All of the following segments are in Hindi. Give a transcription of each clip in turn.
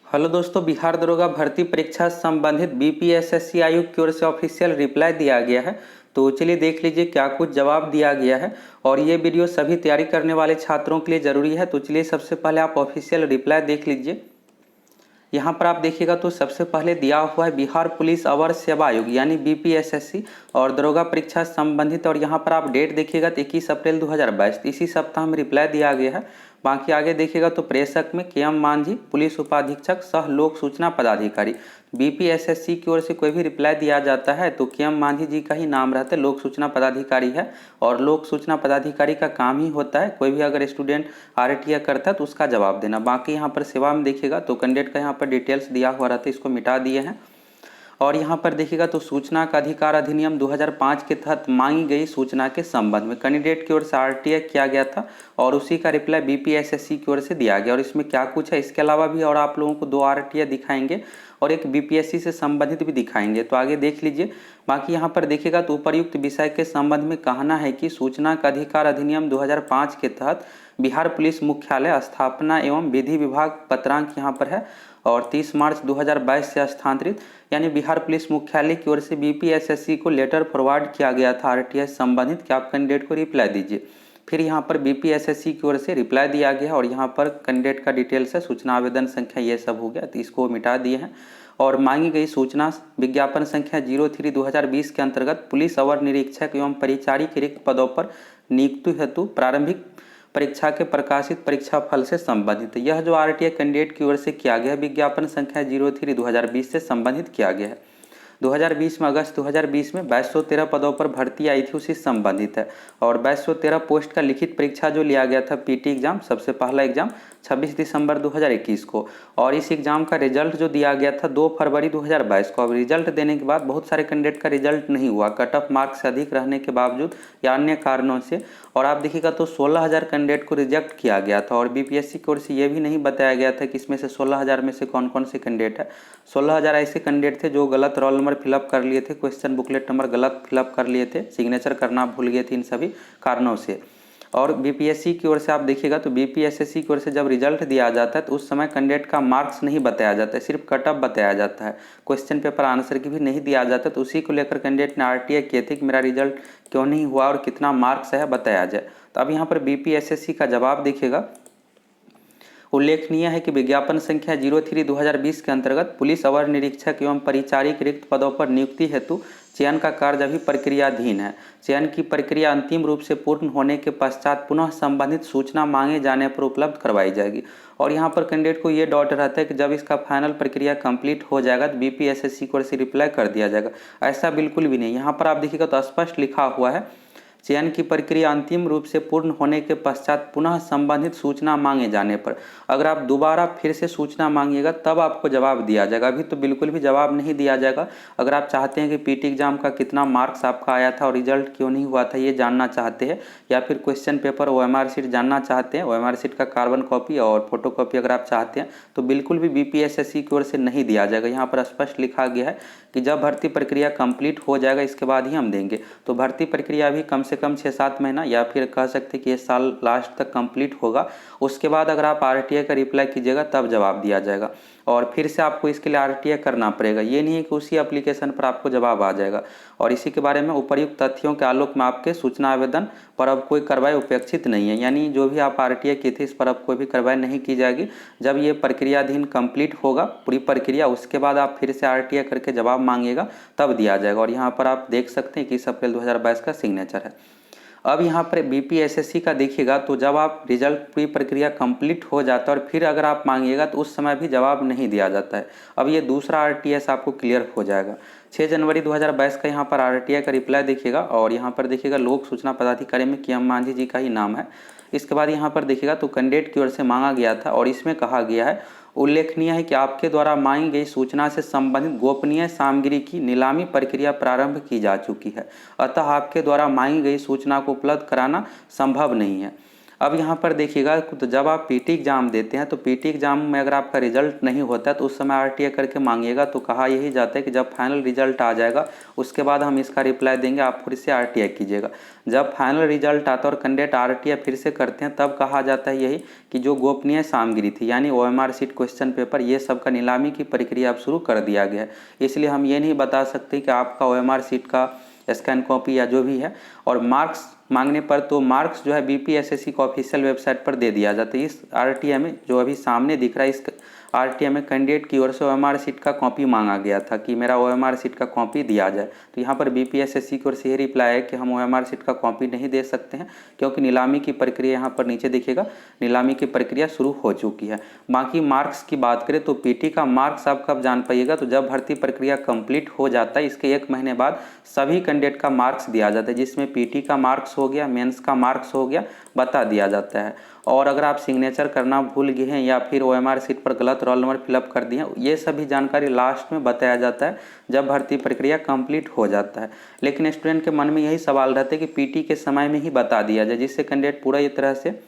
हेलो दोस्तों, बिहार दरोगा भर्ती परीक्षा से संबंधित बीपीएसएससी आयोग की ओर से ऑफिशियल रिप्लाई दिया गया है। तो चलिए देख लीजिए क्या कुछ जवाब दिया गया है। और ये वीडियो सभी तैयारी करने वाले छात्रों के लिए ज़रूरी है। तो चलिए सबसे पहले आप ऑफिशियल रिप्लाई देख लीजिए। यहाँ पर आप देखिएगा तो सबसे पहले दिया हुआ है बिहार पुलिस अवर सेवा आयोग यानी बीपीएसएससी और दरोगा परीक्षा से संबंधित। और यहाँ पर आप डेट देखिएगा तो 21 अप्रैल 2022 इसी सप्ताह में रिप्लाई दिया गया है। बाकी आगे देखिएगा तो प्रेषक में के एम मांझी पुलिस उपाधीक्षक सह लोक सूचना पदाधिकारी। बीपीएसएससी की ओर से कोई भी रिप्लाई दिया जाता है तो के एम मांझी जी का ही नाम रहता है, लोक सूचना पदाधिकारी है। और लोक सूचना पदाधिकारी का काम ही होता है कोई भी अगर स्टूडेंट आरटीआई करता है तो उसका जवाब देना। बाकी यहाँ पर सेवा में देखिएगा तो कैंडिडेट का यहाँ पर डिटेल्स दिया हुआ रहता है, इसको मिटा दिए हैं। और यहाँ पर देखिएगा तो सूचना का अधिकार अधिनियम 2005 के तहत मांगी गई सूचना के संबंध में कैंडिडेट की ओर से आरटीआई किया गया था और उसी का रिप्लाई बीपीएसएससी की ओर से दिया गया। और इसमें क्या कुछ है इसके अलावा भी और आप लोगों को 2 आरटीआई दिखाएंगे और एक बीपीएससी से संबंधित भी दिखाएंगे, तो आगे देख लीजिए। बाकी यहाँ पर देखिएगा तो उपर्युक्त विषय के संबंध में कहना है कि सूचना का अधिकार अधिनियम 2005 के तहत बिहार पुलिस मुख्यालय स्थापना एवं विधि विभाग पत्रांक यहाँ पर है और 30 मार्च 2022 से स्थानांतरित यानी बिहार पुलिस मुख्यालय की ओर से बीपीएसएससी को लेटर फॉरवर्ड किया गया था आरटीआई संबंधित कि आप कैंडिडेट को रिप्लाई दीजिए। फिर यहाँ पर बीपीएसएससी की ओर से रिप्लाई दिया गया और यहाँ पर कैंडिडेट का डिटेल्स है, सूचना आवेदन संख्या ये सब हो गया, तो इसको मिटा दिए हैं। और मांगी गई सूचना विज्ञापन संख्या 03/2020 के अंतर्गत पुलिस अवर निरीक्षक एवं परिचारी के रिक्त पदों पर नियुक्ति हेतु प्रारंभिक परीक्षा के प्रकाशित परीक्षा फल से संबंधित। यह जो आरटीआई कैंडिडेट की ओर से किया गया विज्ञापन संख्या 03/2020 से संबंधित किया गया है। 2020 में अगस्त 2020 में 2213 पदों पर भर्ती आई थी, उसी से संबंधित है। और 2213 पोस्ट का लिखित परीक्षा जो लिया गया था पीटी एग्जाम, सबसे पहला एग्जाम 26 दिसंबर 2021 को। और इस एग्जाम का रिजल्ट जो दिया गया था 2 फरवरी 2022 को। अब रिजल्ट देने के बाद बहुत सारे कैंडिडेट का रिजल्ट नहीं हुआ, कट ऑफ मार्क्स से अधिक रहने के बावजूद या अन्य कारणों से। और आप देखिएगा तो 16,000 कैंडिडेट को रिजेक्ट किया गया था। और बीपीएससी की ओर से ये भी नहीं बताया गया था कि इसमें से 16,000 में से कौन कौन से कैंडिडेट है। 16,000 ऐसे कैंडिडेट थे जो गलत रोल नंबर फिलअप कर लिए थे, क्वेश्चन बुकलेट नंबर गलत फिलअप कर लिए थे, सिग्नेचर करना भूल गए थे, इन सभी कारणों से। और बीपीएससी की ओर से आप देखिएगा तो बीपीएसएससी की ओर से जब रिजल्ट दिया जाता है तो उस समय कैंडिडेट का मार्क्स नहीं बताया जाता है, सिर्फ कट ऑफ बताया जाता है, क्वेश्चन पेपर आंसर की भी नहीं दिया जाता। तो उसी को लेकर कैंडिडेट ने आरटीआई किए थे कि मेरा रिजल्ट क्यों नहीं हुआ और कितना मार्क्स है बताया जाए। तो अब यहाँ पर बीपीएसएससी का जवाब देखिएगा। उल्लेखनीय है कि विज्ञापन संख्या 03/2020 के अंतर्गत पुलिस अवर निरीक्षक एवं परिचारी के रिक्त पदों पर नियुक्ति हेतु चयन का कार्य अभी प्रक्रियाधीन है। चयन की प्रक्रिया अंतिम रूप से पूर्ण होने के पश्चात पुनः संबंधित सूचना मांगे जाने पर उपलब्ध करवाई जाएगी। और यहाँ पर कैंडिडेट को ये डाउट रहता है कि जब इसका फाइनल प्रक्रिया कंप्लीट हो जाएगा तो बीपीएसएससी को से रिप्लाई कर दिया जाएगा। ऐसा बिल्कुल भी नहीं, यहाँ पर आप देखिएगा तो स्पष्ट लिखा हुआ है चयन की प्रक्रिया अंतिम रूप से पूर्ण होने के पश्चात पुनः संबंधित सूचना मांगे जाने पर। अगर आप दोबारा फिर से सूचना मांगिएगा तब आपको जवाब दिया जाएगा, अभी तो बिल्कुल भी जवाब नहीं दिया जाएगा। अगर आप चाहते हैं कि पीटी एग्जाम का कितना मार्क्स आपका आया था और रिजल्ट क्यों नहीं हुआ था ये जानना चाहते हैं, या फिर क्वेश्चन पेपर ओएमआर शीट जानना चाहते हैं, ओएमआर शीट का कार्बन कॉपी और फोटो कॉपी अगर आप चाहते हैं तो बिल्कुल भी बीपीएसएससी की ओर से नहीं दिया जाएगा। यहाँ पर स्पष्ट लिखा गया है कि जब भर्ती प्रक्रिया कंप्लीट हो जाएगा इसके बाद ही हम देंगे। तो भर्ती प्रक्रिया भी कम से कम 6-7 महीना या फिर कह सकते हैं कि ये साल लास्ट तक कंप्लीट होगा। उसके बाद अगर आप आरटीआई का रिप्लाई कीजिएगा तब जवाब दिया जाएगा। और फिर से आपको इसके लिए आरटीआई करना पड़ेगा, ये नहीं है कि उसी एप्लीकेशन पर आपको जवाब आ जाएगा। और इसी के बारे में उपर्युक्त तथ्यों के आलोक में आपके सूचना आवेदन पर अब कोई कार्रवाई अपेक्षित नहीं है, यानी जो भी आप आरटीआई की थी इस पर अब कोई भी कार्रवाई नहीं की जाएगी। जब ये प्रक्रियाधीन कंप्लीट होगा पूरी प्रक्रिया उसके बाद आप फिर से आरटीआई करके जवाब मांगिएगा तब दिया जाएगा। और यहाँ पर आप देख सकते हैं कि 21 अप्रैल 2022 का सिग्नेचर है। अब यहाँ पर बीपीएसएससी का देखिएगा तो जब आप रिजल्ट पूरी प्रक्रिया कंप्लीट हो जाता है और फिर अगर आप मांगिएगा तो उस समय भी जवाब नहीं दिया जाता है। अब ये दूसरा आरटीएस आपको क्लियर हो जाएगा। 6 जनवरी 2022 का यहाँ पर आरटीआई का रिप्लाई देखिएगा और यहाँ पर देखिएगा लोक सूचना पदाधिकारी में के एम मांझी जी का ही नाम है। इसके बाद यहाँ पर देखिएगा तो कैंडिडेट की ओर से मांगा गया था और इसमें कहा गया है उल्लेखनीय है कि आपके द्वारा मांगी गई सूचना से संबंधित गोपनीय सामग्री की नीलामी प्रक्रिया प्रारंभ की जा चुकी है, अतः आपके द्वारा मांगी गई सूचना को उपलब्ध कराना संभव नहीं है। अब यहाँ पर देखिएगा, तो जब आप पीटी एग्ज़ाम देते हैं तो पीटी एग्ज़ाम में अगर आपका रिजल्ट नहीं होता है तो उस समय आरटीआई करके मांगिएगा। तो कहा यही जाता है कि जब फाइनल रिजल्ट आ जाएगा उसके बाद हम इसका रिप्लाई देंगे, आप फिर से आरटीआई कीजिएगा। जब फाइनल रिजल्ट आता है और कैंडिडेट आरटीआई फिर से करते हैं तब कहा जाता है यही कि जो गोपनीय सामग्री थी यानी ओएमआर शीट, क्वेश्चन पेपर, ये सब का नीलामी की प्रक्रिया अब शुरू कर दिया गया है। इसलिए हम ये नहीं बता सकते कि आपका ओएमआर शीट का स्कैन कॉपी या जो भी है, और मार्क्स मांगने पर तो मार्क्स जो है बीपीएसएससी को ऑफिशियल वेबसाइट पर दे दिया जाता है। इस आरटीआई में जो अभी सामने दिख रहा है, इस आरटीआई में कैंडिडेट की ओर से ओएमआर शीट का कॉपी मांगा गया था कि मेरा ओएमआर शीट का कॉपी दिया जाए। तो यहाँ पर बीपीएसएससी की ओर से ये रिप्लाई है कि हम ओएमआर शीट का कॉपी नहीं दे सकते हैं, क्योंकि नीलामी की प्रक्रिया, यहाँ पर नीचे देखिएगा, नीलामी की प्रक्रिया शुरू हो चुकी है। बाकी मार्क्स की बात करें तो पीटी का मार्क्स आप कब जान पाइएगा, तो जब भर्ती प्रक्रिया कंप्लीट हो जाता है इसके 1 महीने बाद सभी कैंडिडेट का मार्क्स दिया जाता है, जिसमें पीटी का मार्क्स हो गया, मेंस का मार्क्स हो गया, बता दिया जाता है। और अगर आप सिग्नेचर करना भूल गए हैं या फिर ओएमआर शीट पर गलत रोल नंबर फिलअप कर दिए हैं, ये सभी जानकारी लास्ट में बताया जाता है जब भर्ती प्रक्रिया कंप्लीट हो जाता है। लेकिन स्टूडेंट के मन में यही सवाल रहता है कि पीटी के समय में ही बता दिया जाए, जिससे कैंडिडेट पूरा ये तरह से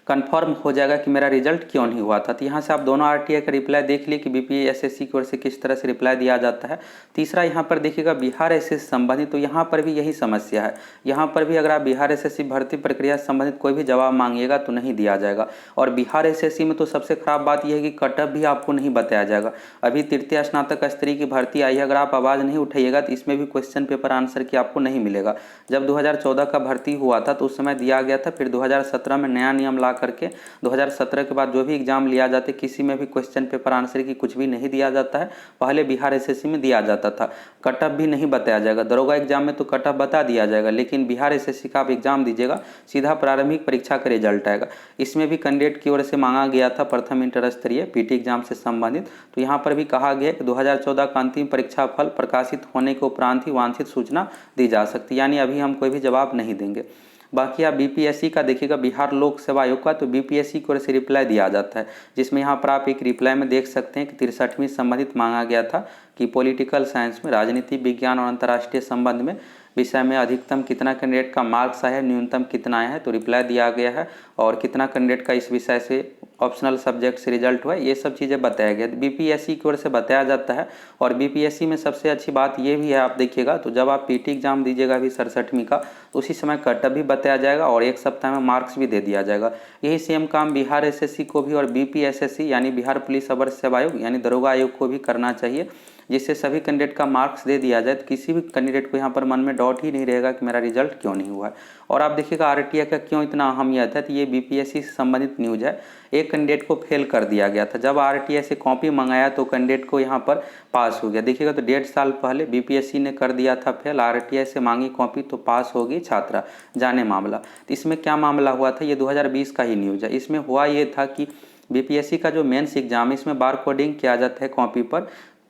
कंफर्म हो जाएगा कि मेरा रिजल्ट क्यों नहीं हुआ था। तो यहाँ से आप दोनों आरटीआई का रिप्लाई देख लिए कि बीपीएसएससी की ओर से किस तरह से रिप्लाई दिया जाता है। तीसरा यहाँ पर देखिएगा बिहार एसएससी संबंधित, तो यहाँ पर भी यही समस्या है। यहाँ पर भी अगर आप बिहार एसएससी भर्ती प्रक्रिया से संबंधित कोई भी जवाब मांगिएगा तो नहीं दिया जाएगा। और बिहार एसएससी में तो सबसे खराब बात यह है कि कटअप भी आपको नहीं बताया जाएगा। अभी तृतीय स्नातक स्तरीय की भर्ती आई है, अगर आप आवाज़ नहीं उठाइएगा तो इसमें भी क्वेश्चन पेपर आंसर की आपको नहीं मिलेगा। जब 2014 का भर्ती हुआ था तो उस समय दिया गया था, फिर 2017 में नया नियम ला करके 2017 के बाद जो भी एग्जाम लिया जाते किसी में भी क्वेश्चन पेपर आंसर की कुछ भी नहीं दिया जाता है। पहले बिहार एसएससी में दिया जाता था, कटअप भी नहीं बताया जाएगा। दरोगा एग्जाम में तो कटअप बता दिया जाएगा, लेकिन बिहार एसएससी का आप एग्जाम दीजिएगा सीधा प्रारंभिक परीक्षा का रिजल्ट आएगा। इसमें भी कैंडिडेट की ओर से मांगा गया था प्रथम इंटर स्तरीय पीटी एग्जाम से संबंधित। तो यहाँ पर भी कहा गया कि 2014 का अंतिम परीक्षा फल प्रकाशित होने के उपरांत ही वांछित सूचना दी जा सकती है, यानी अभी हम कोई भी जवाब नहीं देंगे। बाकी आप बीपीएससी का देखिएगा, बिहार लोक सेवा आयोग का, तो बीपीएससी की ओर से रिप्लाई दिया जाता है, जिसमें यहाँ पर आप एक रिप्लाई में देख सकते हैं कि 63वीं संबंधित मांगा गया था कि पॉलिटिकल साइंस में राजनीति विज्ञान और अंतर्राष्ट्रीय संबंध में विषय में अधिकतम कितना कैंडिडेट का मार्क्स आया है, न्यूनतम कितना आया है। तो रिप्लाई दिया गया है, और कितना कैंडिडेट का इस विषय से ऑप्शनल सब्जेक्ट से रिजल्ट हुआ है, ये सब चीज़ें बताया गया बीपीएससी की ओर से बताया जाता है। और बीपीएससी में सबसे अच्छी बात ये भी है, आप देखिएगा, तो जब आप पीटी एग्जाम दीजिएगा अभी 67वीं का, उसी समय कटअप भी बताया जाएगा और 1 सप्ताह में मार्क्स भी दे दिया जाएगा। यही सेम काम बिहार एसएससी को भी और बीपीएसएससी यानी बिहार पुलिस अवर सेवा आयोग यानी दरोगा आयोग को भी करना चाहिए, जिससे सभी कैंडिडेट का मार्क्स दे दिया जाए। तो किसी भी कैंडिडेट को यहाँ पर मन में डाउट ही नहीं रहेगा कि मेरा रिजल्ट क्यों नहीं हुआ है। और आप देखिएगा आरटीआई का क्यों इतना अहमियत है, तो ये बीपीएससी से संबंधित न्यूज़ है। एक कैंडिडेट को फेल कर दिया गया था, जब आरटीआई से कॉपी मंगाया तो कैंडिडेट को यहाँ पर पास हो गया। देखिएगा तो 1.5 साल पहले बीपीएससी ने कर दिया था फेल, आरटीआई से मांगी कॉपी तो पास हो गई छात्रा, जाने मामला। तो इसमें क्या मामला हुआ था, ये 2020 का ही न्यूज़ है। इसमें हुआ ये था कि बीपीएससी का जो मेंस एग्जाम है इसमें बार कोडिंग किया जाता है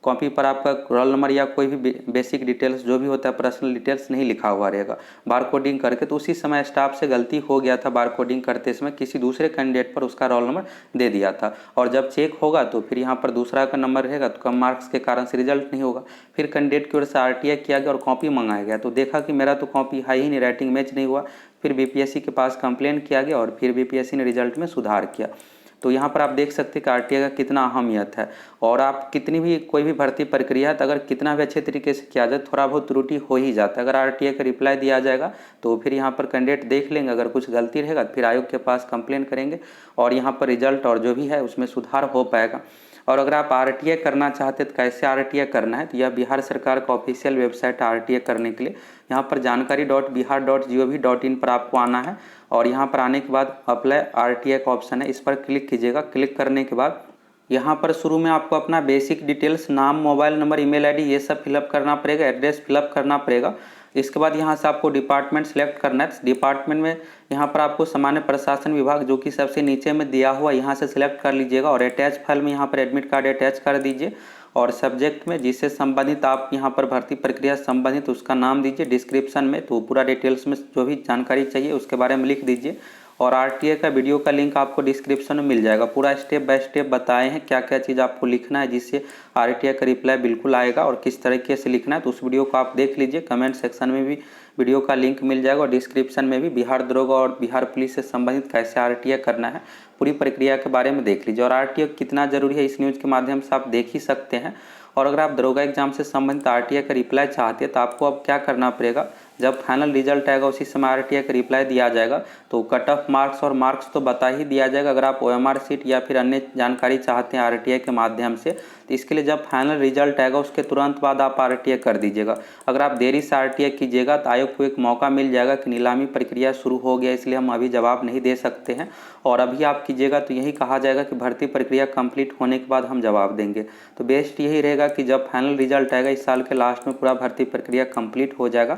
कॉपी पर आपका रोल नंबर या कोई भी बेसिक डिटेल्स जो भी होता है पर्सनल डिटेल्स नहीं लिखा हुआ रहेगा बार कोडिंग करके। तो उसी समय स्टाफ से गलती हो गया था, बार कोडिंग करते समय किसी दूसरे कैंडिडेट पर उसका रोल नंबर दे दिया था, और जब चेक होगा तो फिर यहाँ पर दूसरा का नंबर रहेगा तो कम मार्क्स के कारण से रिजल्ट नहीं होगा। फिर कैंडिडेट की ओर से आरटीआई किया गया और कॉपी मंगाया गया, तो देखा कि मेरा तो कॉपी है ही नहीं, राइटिंग मैच नहीं हुआ। फिर बीपीएससी के पास कंप्लेन किया गया और फिर बीपीएससी ने रिजल्ट में सुधार किया। तो यहाँ पर आप देख सकते हैं कि आरटीआई का कितना अहमियत है। और आप कितनी भी कोई भी भर्ती प्रक्रिया है तो अगर कितना भी अच्छे तरीके से किया जाए थोड़ा बहुत त्रुटि हो ही जाता है। अगर आरटीआई का रिप्लाई दिया जाएगा तो फिर यहाँ पर कैंडिडेट देख लेंगे, अगर कुछ गलती रहेगा तो फिर आयोग के पास कंप्लेन करेंगे और यहाँ पर रिजल्ट और जो भी है उसमें सुधार हो पाएगा। और अगर आप आरटीआई करना चाहते हैं तो कैसे आरटीआई करना है, तो यह बिहार सरकार का ऑफिशियल वेबसाइट है आरटीआई करने के लिए। यहाँ पर जानकारी.bihar.gov.in पर आपको आना है, और यहाँ पर आने के बाद अप्लाई आरटीआई का ऑप्शन है, इस पर क्लिक कीजिएगा। क्लिक करने के बाद यहाँ पर शुरू में आपको अपना बेसिक डिटेल्स, नाम, मोबाइल नंबर, ईमेल आईडी ये सब फिलअप करना पड़ेगा, एड्रेस फिलअप करना पड़ेगा। इसके बाद यहाँ से आपको डिपार्टमेंट सेलेक्ट करना है। डिपार्टमेंट में यहाँ पर आपको सामान्य प्रशासन विभाग जो कि सबसे नीचे में दिया हुआ, यहाँ से सिलेक्ट कर लीजिएगा और अटैच फाइल में यहाँ पर एडमिट कार्ड अटैच कर दीजिए। और सब्जेक्ट में जिससे संबंधित आप यहाँ पर भर्ती प्रक्रिया संबंधित उसका नाम दीजिए। डिस्क्रिप्शन में तो पूरा डिटेल्स में जो भी जानकारी चाहिए उसके बारे में लिख दीजिए। और आरटीए का वीडियो का लिंक आपको डिस्क्रिप्शन में मिल जाएगा। पूरा स्टेप बाय स्टेप बताए हैं क्या क्या चीज़ आपको लिखना है जिससे आरटीए का रिप्लाई बिल्कुल आएगा और किस तरीके से लिखना है। तो उस वीडियो को आप देख लीजिए। कमेंट सेक्शन में भी वीडियो का लिंक मिल जाएगा और डिस्क्रिप्शन में भी बिहार दरोगा और बिहार पुलिस से संबंधित कैसे आरटीए करना है पूरी प्रक्रिया के बारे में देख लीजिए। और आरटीए कितना जरूरी है इस न्यूज़ के माध्यम से आप देख ही सकते हैं। और अगर आप दरोगा एग्जाम से संबंधित आरटीए का रिप्लाई चाहते हैं तो आपको अब क्या करना पड़ेगा, जब फाइनल रिजल्ट आएगा उसी समय आरटीए का रिप्लाई दिया जाएगा। तो कट ऑफ मार्क्स और मार्क्स तो बता ही दिया जाएगा। अगर आप ओएमआर सीट या फिर अन्य जानकारी चाहते हैं आरटीए के माध्यम से, तो इसके लिए जब फाइनल रिजल्ट आएगा उसके तुरंत बाद आप आरटीए कर दीजिएगा। अगर आप देरी से आरटीए कीजिएगा तो आयोग को एक मौका मिल जाएगा कि नीलामी प्रक्रिया शुरू हो गया, इसलिए हम अभी जवाब नहीं दे सकते हैं। और अभी आप कीजिएगा तो यही कहा जाएगा कि भर्ती प्रक्रिया कंप्लीट होने के बाद हम जवाब देंगे। तो बेस्ट यही रहेगा कि जब फाइनल रिजल्ट आएगा इस साल के लास्ट में पूरा भर्ती प्रक्रिया कंप्लीट हो जाएगा।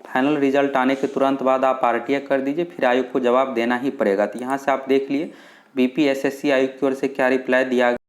फाइनल रिजल्ट आने के तुरंत बाद आप आरटीए कर दीजिए, फिर आयोग को जवाब देना ही पड़ेगा। तो यहाँ से आप देख लिए बीपीएसएससी आयोग की ओर से क्या रिप्लाई दिया